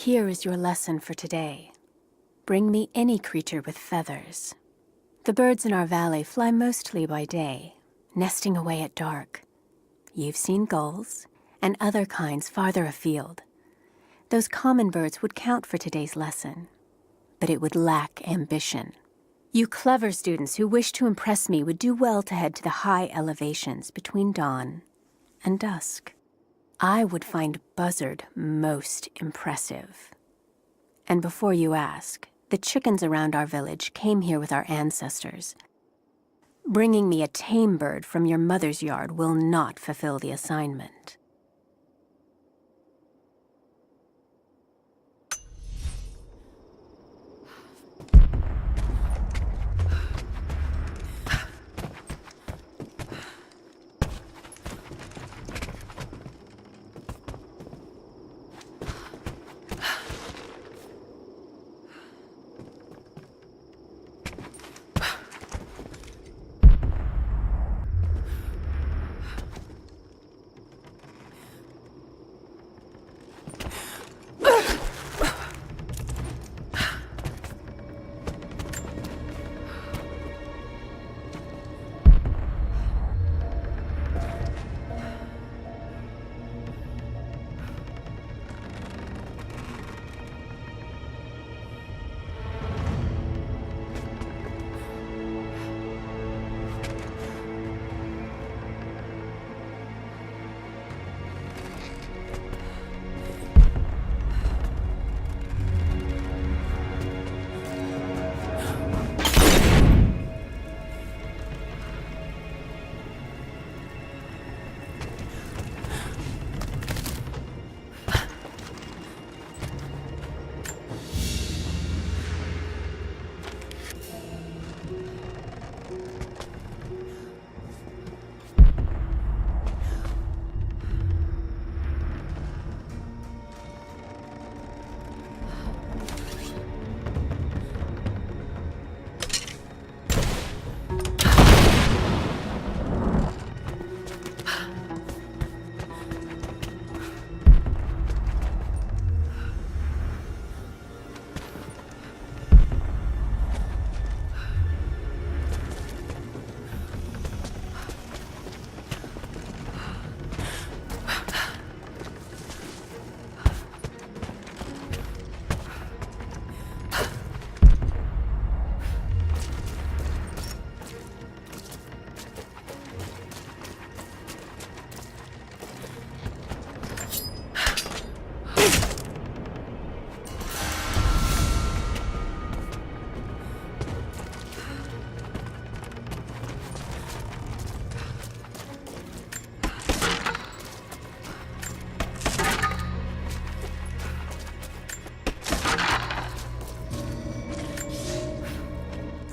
Here is your lesson for today. Bring me any creature with feathers. The birds in our valley fly mostly by day, nesting away at dark. You've seen gulls and other kinds farther afield. Those common birds would count for today's lesson, but it would lack ambition. You clever students who wish to impress me would do well to head to the high elevations between dawn and dusk. I would find Buzzard most impressive. And before you ask, the chickens around our village came here with our ancestors. Bringing me a tame bird from your mother's yard will not fulfill the assignment.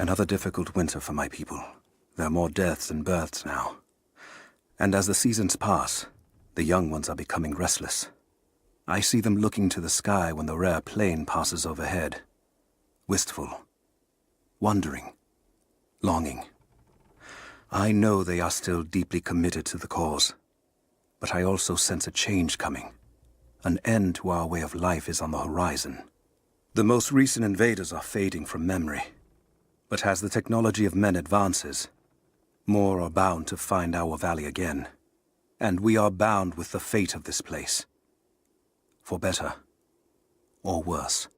Another difficult winter for my people. There are more deaths than births now. And as the seasons pass, the young ones are becoming restless. I see them looking to the sky when the rare plane passes overhead. Wistful. Wondering. Longing. I know they are still deeply committed to the cause. But I also sense a change coming. An end to our way of life is on the horizon. The most recent invaders are fading from memory. But as the technology of men advances, more are bound to find our valley again. And we are bound with the fate of this place. For better or worse.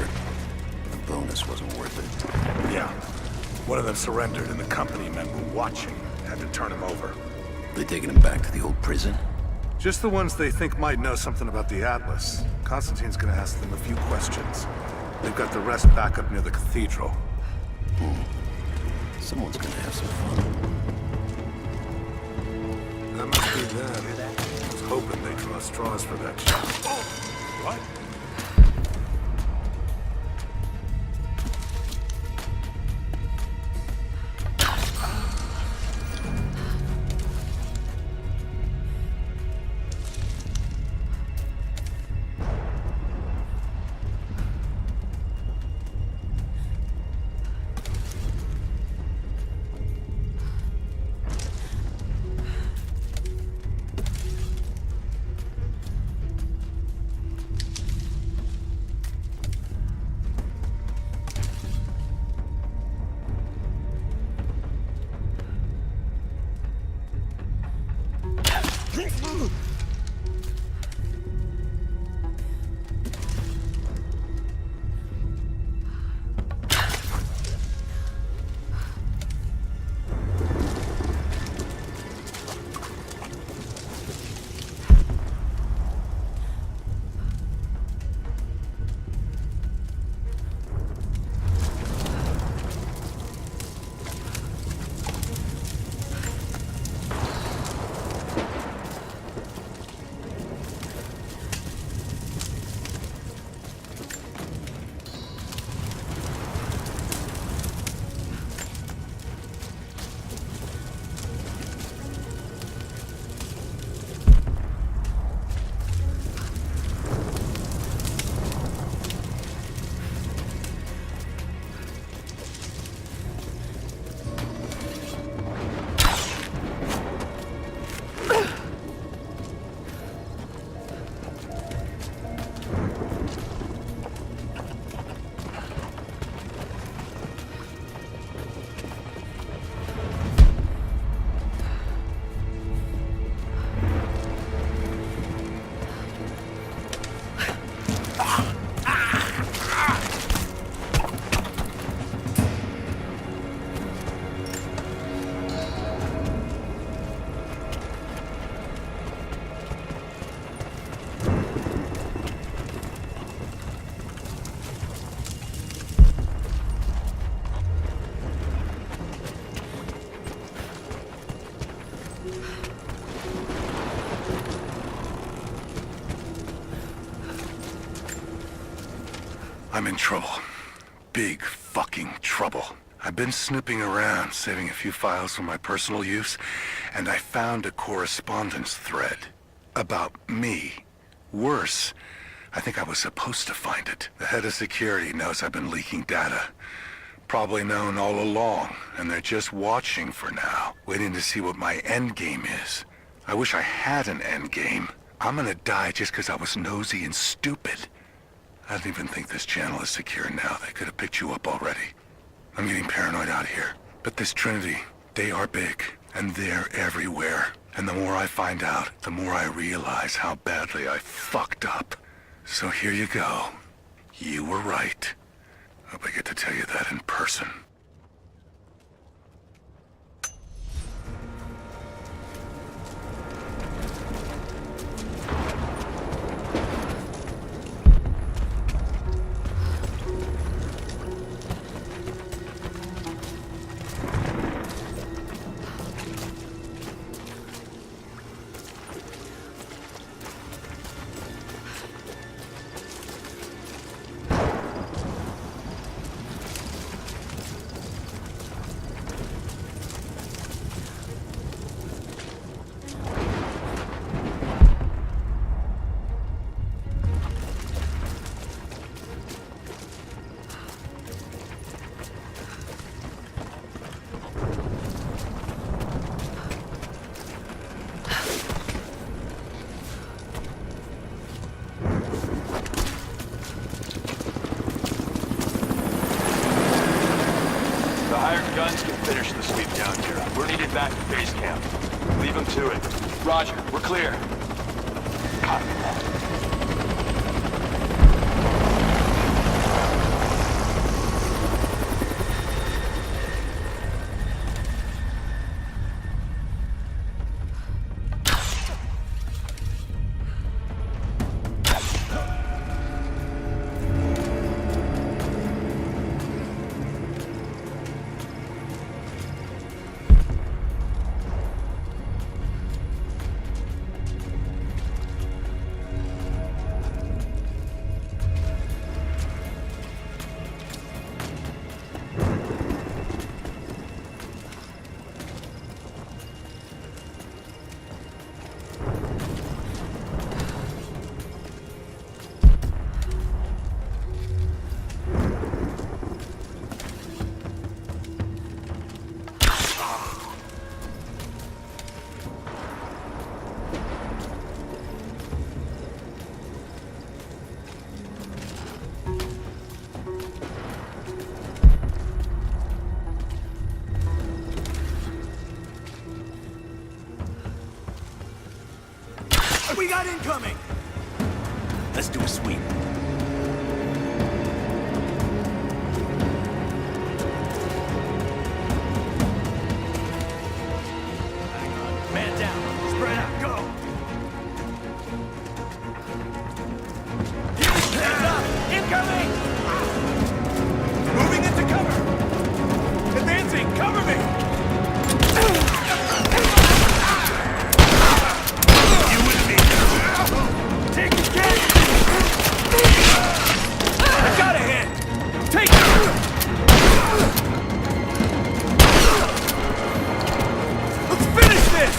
surrendered. The bonus wasn't worth it. Yeah. One of them surrendered and the company men were watching. Had to turn him over. They taking him back to the old prison? Just the ones they think might know something about the Atlas. Constantine's gonna ask them a few questions. They've got the rest back up near the cathedral. Someone's gonna have some fun. That must be them. I was hoping they'd draw straws for that shit. Oh! What? I'm in trouble. Big fucking trouble. I've been snooping around, saving a few files for my personal use, and I found a correspondence thread. About me. Worse, I think I was supposed to find it. The head of security knows I've been leaking data. Probably known all along, and they're just watching for now, waiting to see what my endgame is. I wish I had an endgame. I'm gonna die just because I was nosy and stupid. I don't even think this channel is secure now. They could have picked you up already. I'm getting paranoid out here. But this Trinity, they are big, and they're everywhere. And the more I find out, the more I realize how badly I fucked up. So here you go. You were right. Hope I get to tell you that in person. Guns can finish the sweep down here. We're needed back at base camp. Leave them to it. Roger, we're clear. Copy that. We got incoming! Let's do a sweep. Man down. Spread out. Go. Hands up. Incoming! Moving into cover. Advancing. Cover me. You with me? Take a kick. I got a hit. Take it. Let's finish this.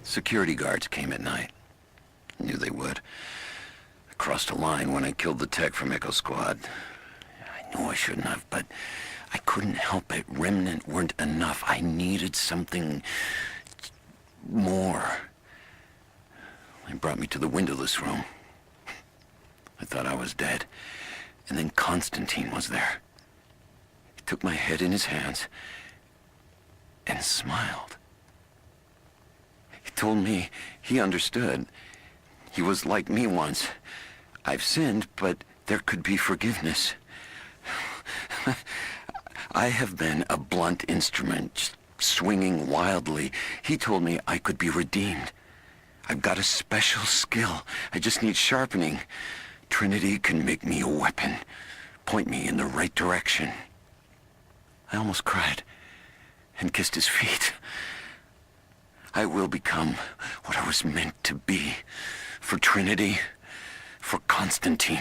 Security guards came at night. Knew they would. I crossed a line when I killed the tech from Echo Squad. I knew I shouldn't have, but I couldn't help it. Remnant weren't enough. I needed something more. They brought me to the windowless room. I thought I was dead. And then Constantine was there. He took my head in his hands and smiled. He told me he understood. He was like me once. I've sinned, but there could be forgiveness. I have been a blunt instrument, swinging wildly. He told me I could be redeemed. I've got a special skill. I just need sharpening. Trinity can make me a weapon, point me in the right direction. I almost cried and kissed his feet. I will become what I was meant to be. For Trinity, for Constantine.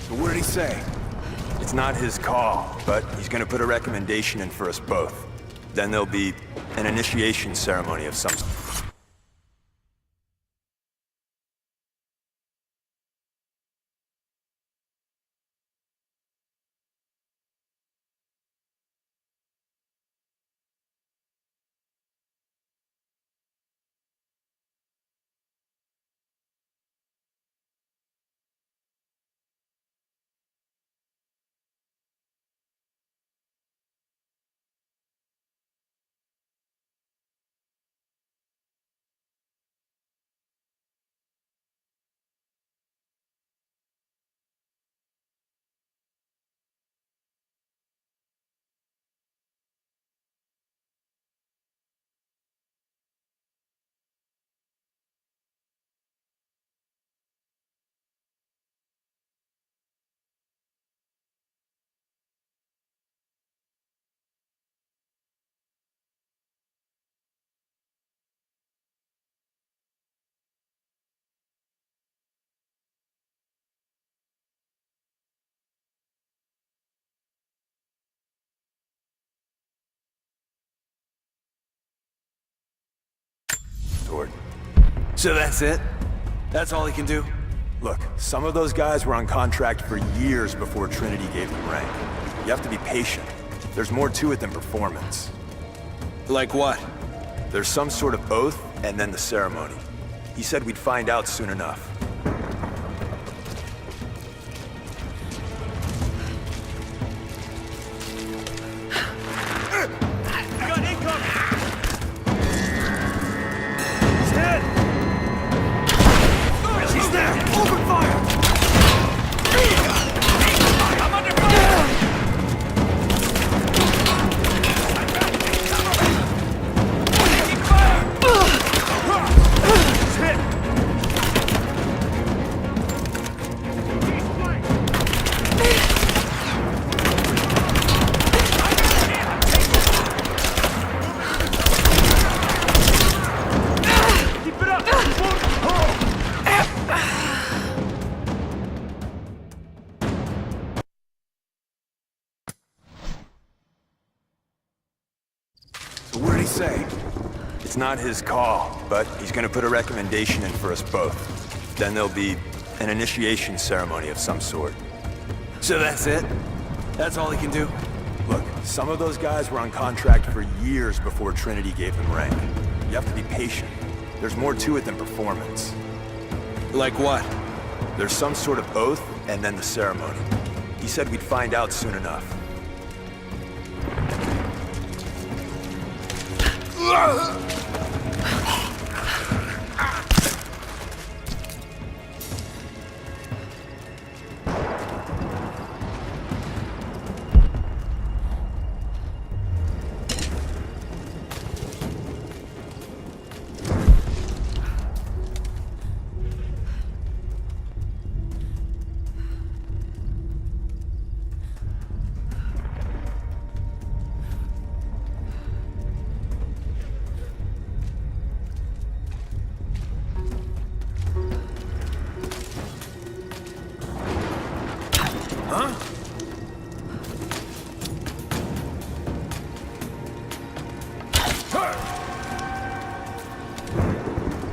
So what did he say? It's not his call, but he's gonna put a recommendation in for us both. Then there'll be an initiation ceremony of some sort. So that's it? That's all he can do? Look, some of those guys were on contract for years before Trinity gave them rank. You have to be patient. There's more to it than performance. Like what? There's some sort of oath, and then the ceremony. He said we'd find out soon enough. So what did he say? It's not his call, but he's gonna put a recommendation in for us both. Then there'll be an initiation ceremony of some sort. So that's it? That's all he can do? Look, some of those guys were on contract for years before Trinity gave them rank. You have to be patient. There's more to it than performance. Like what? There's some sort of oath, and then the ceremony. He said we'd find out soon enough.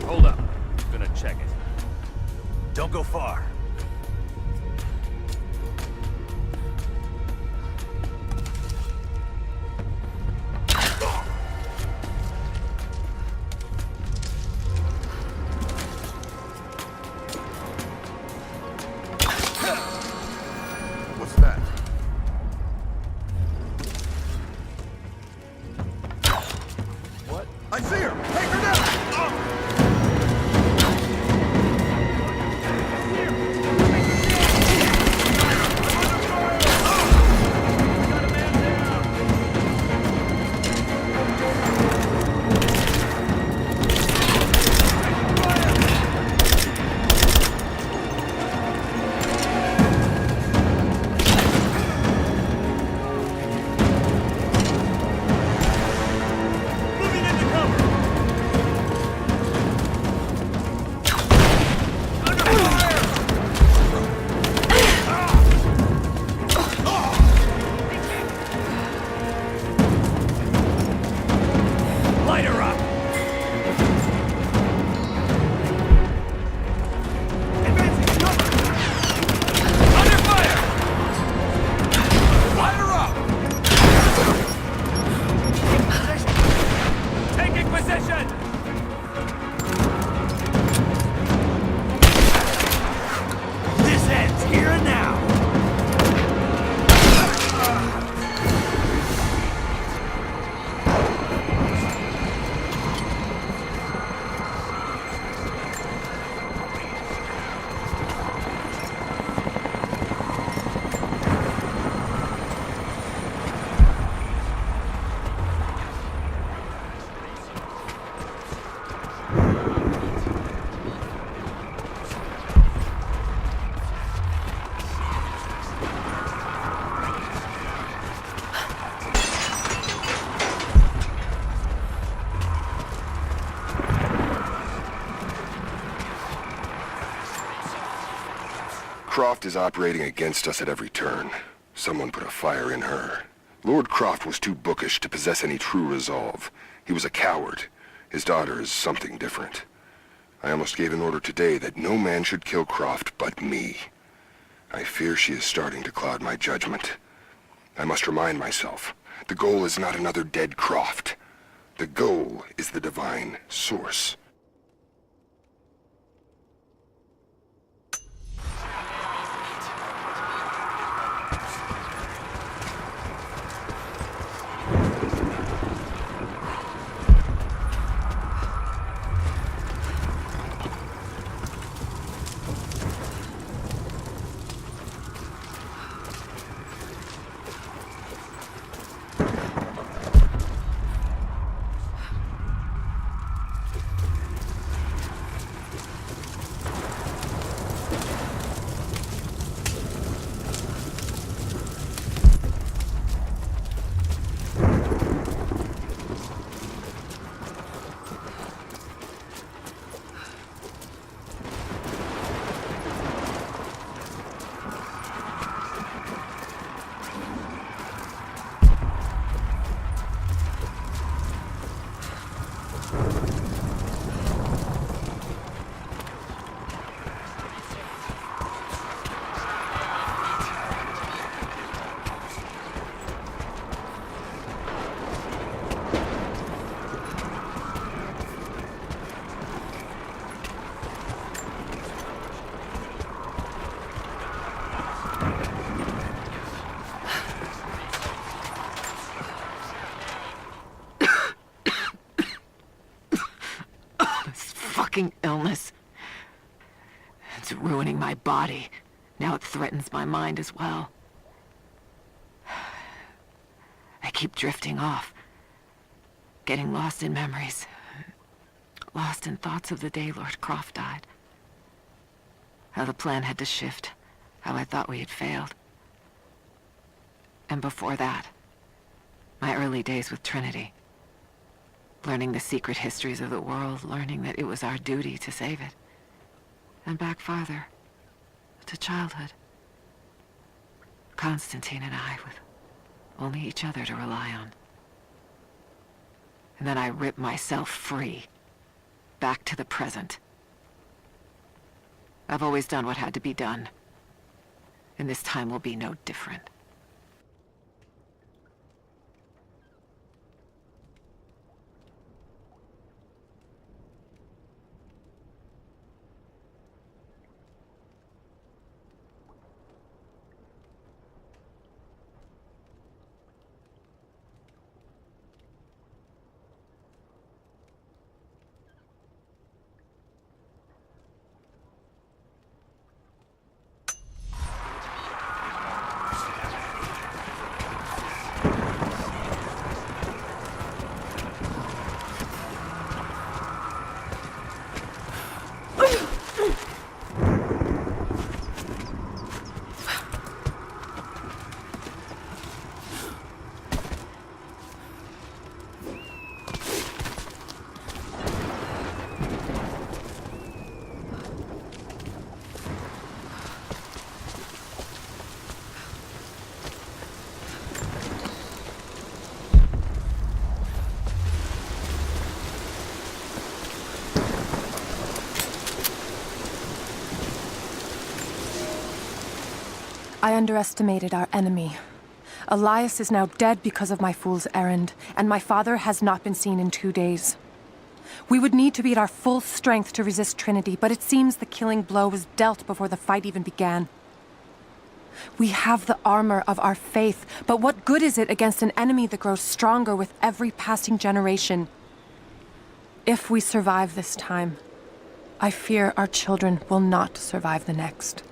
Hold up. Gonna check it. Don't go far. What's that? What? I see her! Take her down! Here! Croft is operating against us at every turn. Someone put a fire in her. Lord Croft was too bookish to possess any true resolve. He was a coward. His daughter is something different. I almost gave an order today that no man should kill Croft but me. I fear she is starting to cloud my judgment. I must remind myself, the goal is not another dead Croft. The goal is the divine source. Illness. It's ruining my body. Now it threatens my mind as well. I keep drifting off, getting lost in memories, lost in thoughts of the day Lord Croft died. How the plan had to shift, how I thought we had failed. And before that, my early days with Trinity. Learning the secret histories of the world, learning that it was our duty to save it. And back farther, to childhood. Constantine and I, with only each other to rely on. And then I ripped myself free, back to the present. I've always done what had to be done, and this time will be no different. I underestimated our enemy. Elias is now dead because of my fool's errand, and my father has not been seen in 2 days. We would need to be at our full strength to resist Trinity, but it seems the killing blow was dealt before the fight even began. We have the armor of our faith, but what good is it against an enemy that grows stronger with every passing generation? If we survive this time, I fear our children will not survive the next.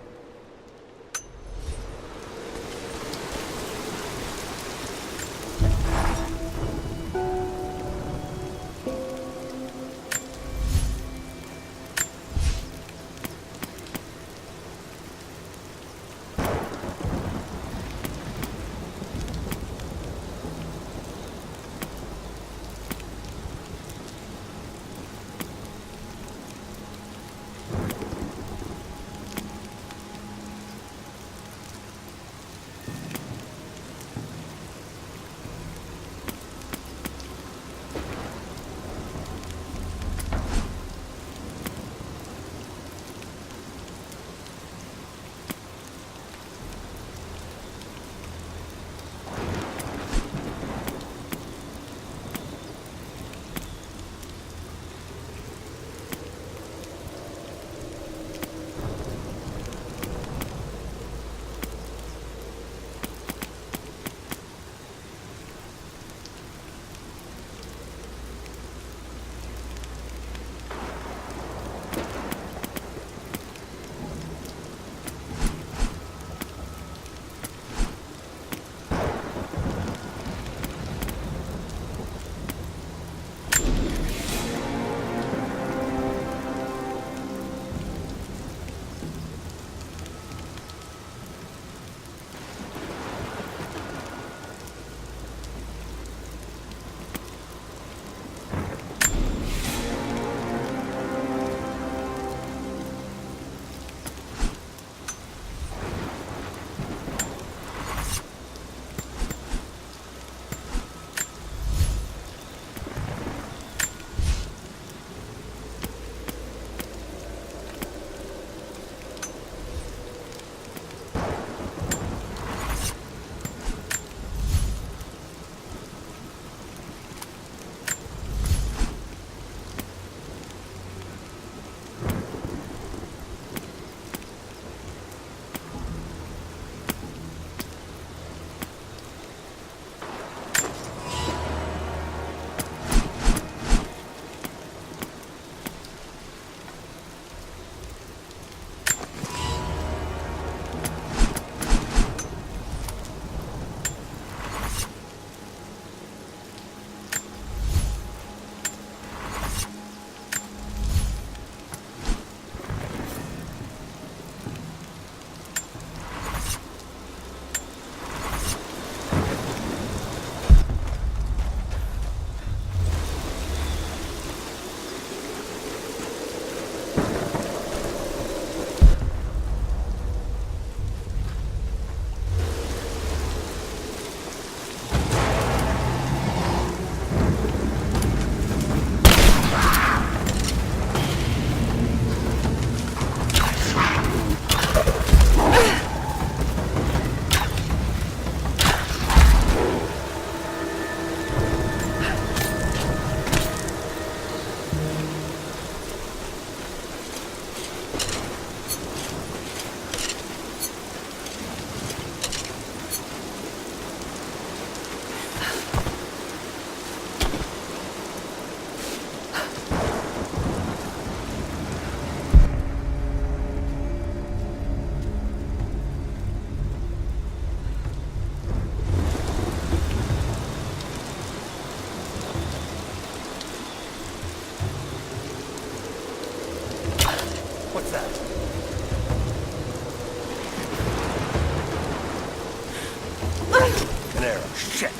An arrow. Shit.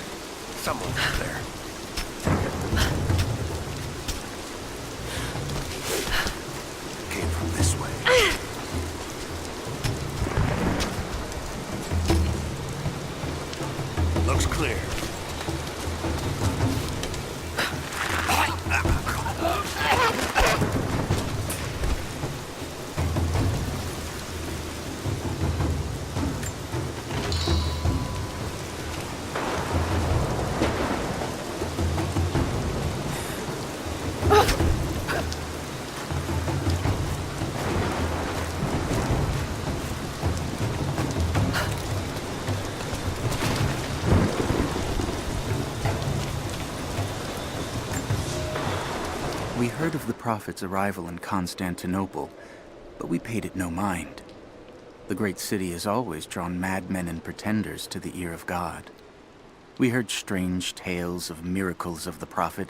Someone's up there. Came from this way. Looks clear. We heard of the Prophet's arrival in Constantinople, but we paid it no mind. The great city has always drawn madmen and pretenders to the ear of God. We heard strange tales of miracles of the Prophet,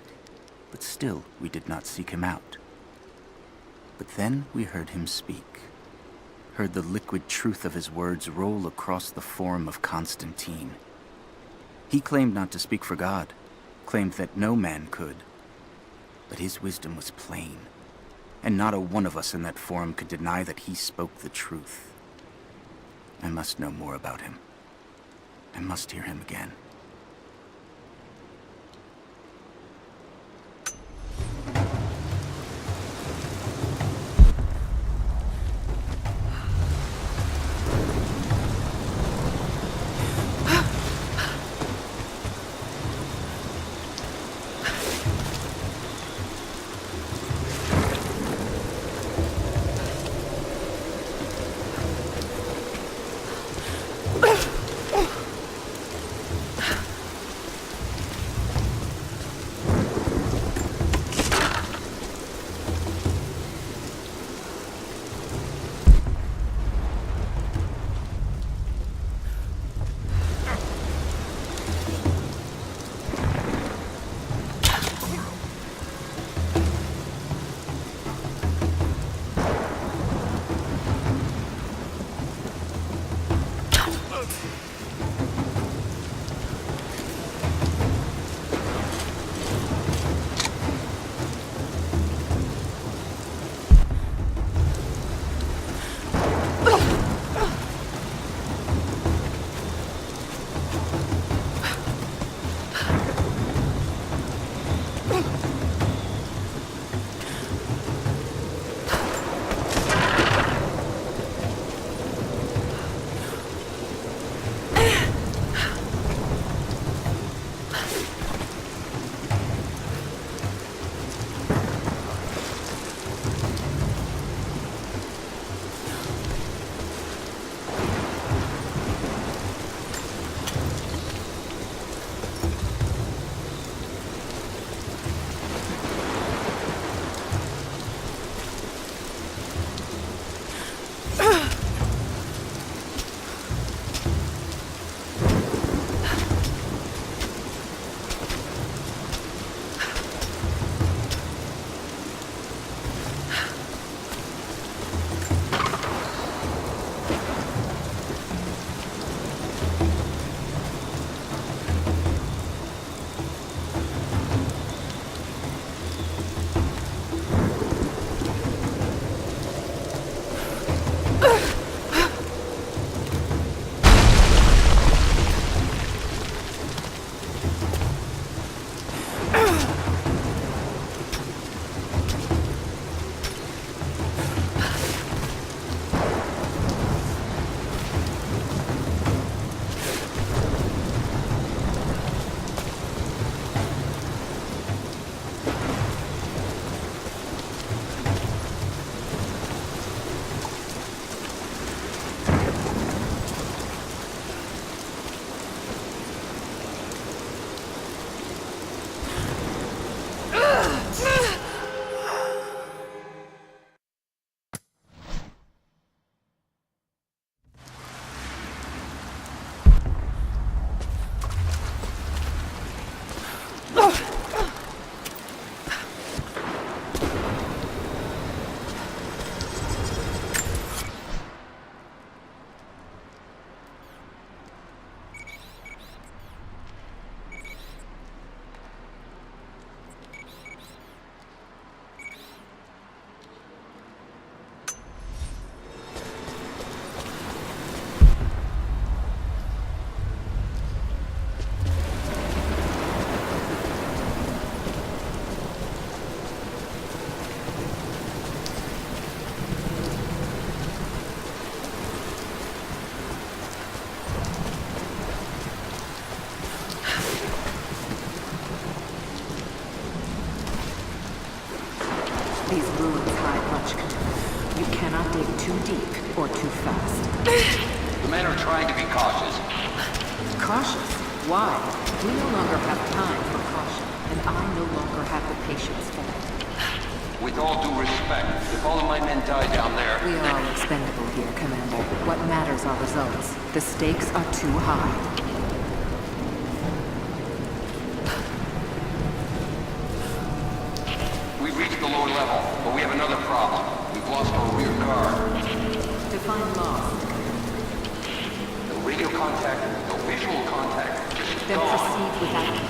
but still we did not seek him out. But then we heard him speak, heard the liquid truth of his words roll across the forum of Constantine. He claimed not to speak for God, claimed that no man could. But his wisdom was plain, and not a one of us in that forum could deny that he spoke the truth. I must know more about him. I must hear him again. dig too deep or too fast. The men are trying to be cautious. Cautious? Why? We no longer have time for caution, and I no longer have the patience for it. With all due respect, if all of my men die down there... We are all expendable here, Commander. What matters are results. The stakes are too high. We've reached the lower level, but we have another problem. We've lost our rear guard. Define lost. No radio contact, no visual contact. Just Then gone. proceed without me.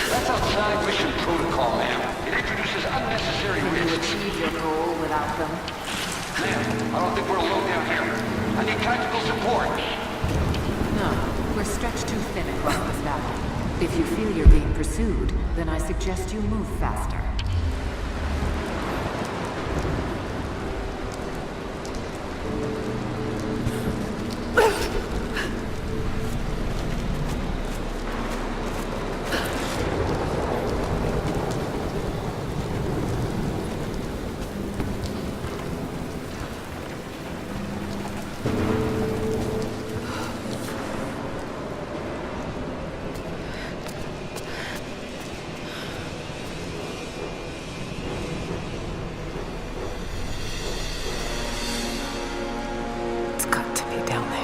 That's outside mission protocol, ma'am. It introduces unnecessary Can you risks. achieve your goal without them? Ma'am, I don't think we're alone down here. I need tactical support. No. We're stretched too thin across this valley. If you feel you're being pursued, then I suggest you move faster. It's got to be down there.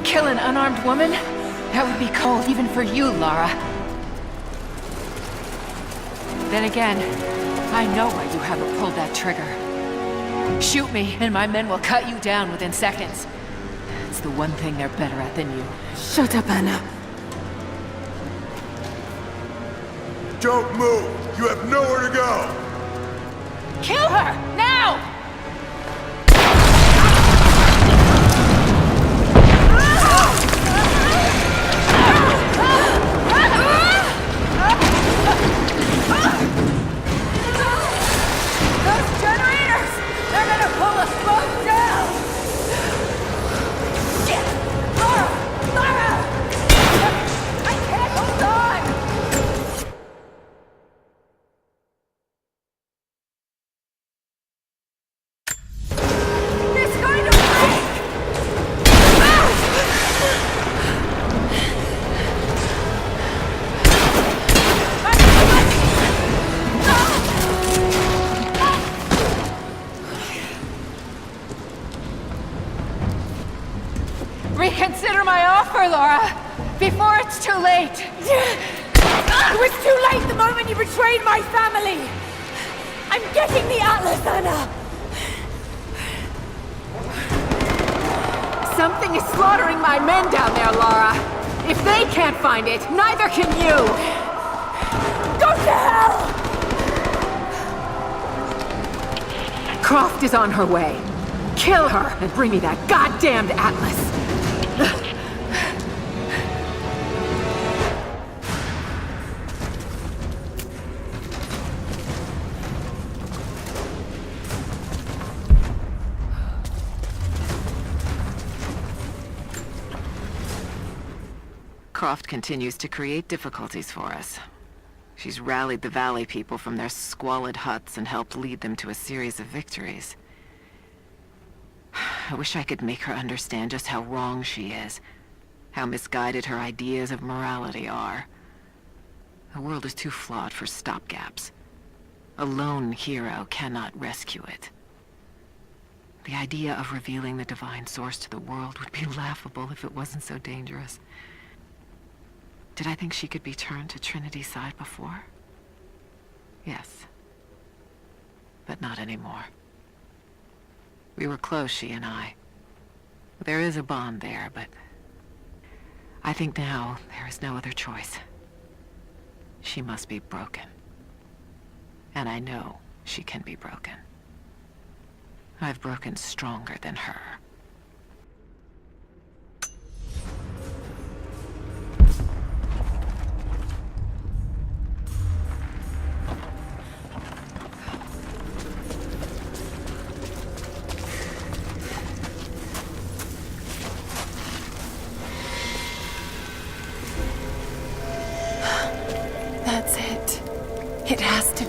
Kill an unarmed woman? That would be cold even for you, Lara. Then again, I know why you haven't pulled that trigger. Shoot me, and my men will cut you down within seconds. It's the one thing they're better at than you. Shut up, Anna. Don't move! You have nowhere to go! Kill her! Now! Those generators! They're gonna pull us both down! Shit! Lara! Lara! I can't hold on! It's going to break! Reconsider my offer, Laura, before it's too late. It was too late the moment you betrayed my family! I'm getting the Atlas, Anna! Something is slaughtering my men down there, Laura. If they can't find it, neither can you. Go to hell! Croft is on her way. Kill her and bring me that goddamned Atlas. Croft continues to create difficulties for us. She's rallied the Valley people from their squalid huts and helped lead them to a series of victories. I wish I could make her understand just how wrong she is, how misguided her ideas of morality are. The world is too flawed for stopgaps. A lone hero cannot rescue it. The idea of revealing the divine source to the world would be laughable if it wasn't so dangerous. Did I think she could be turned to Trinity's side before? Yes. But not anymore. We were close, she and I. There is a bond there, but I think now there is no other choice. She must be broken. And I know she can be broken. I've broken stronger than her.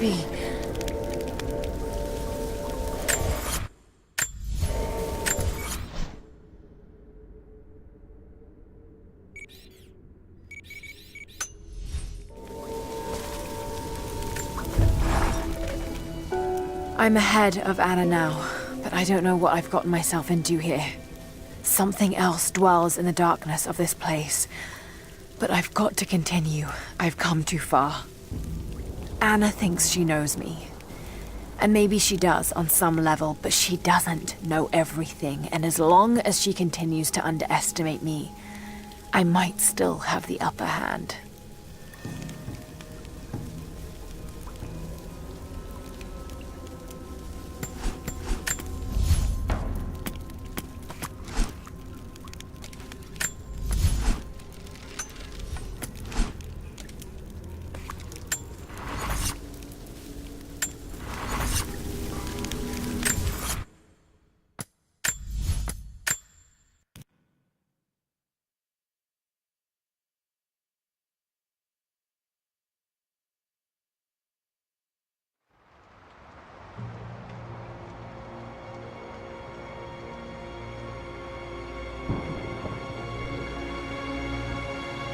be. I'm ahead of Anna now, but I don't know what I've gotten myself into here. Something else dwells in the darkness of this place. But I've got to continue. I've come too far. Anna thinks she knows me. And maybe she does on some level, but she doesn't know everything. And as long as she continues to underestimate me, I might still have the upper hand.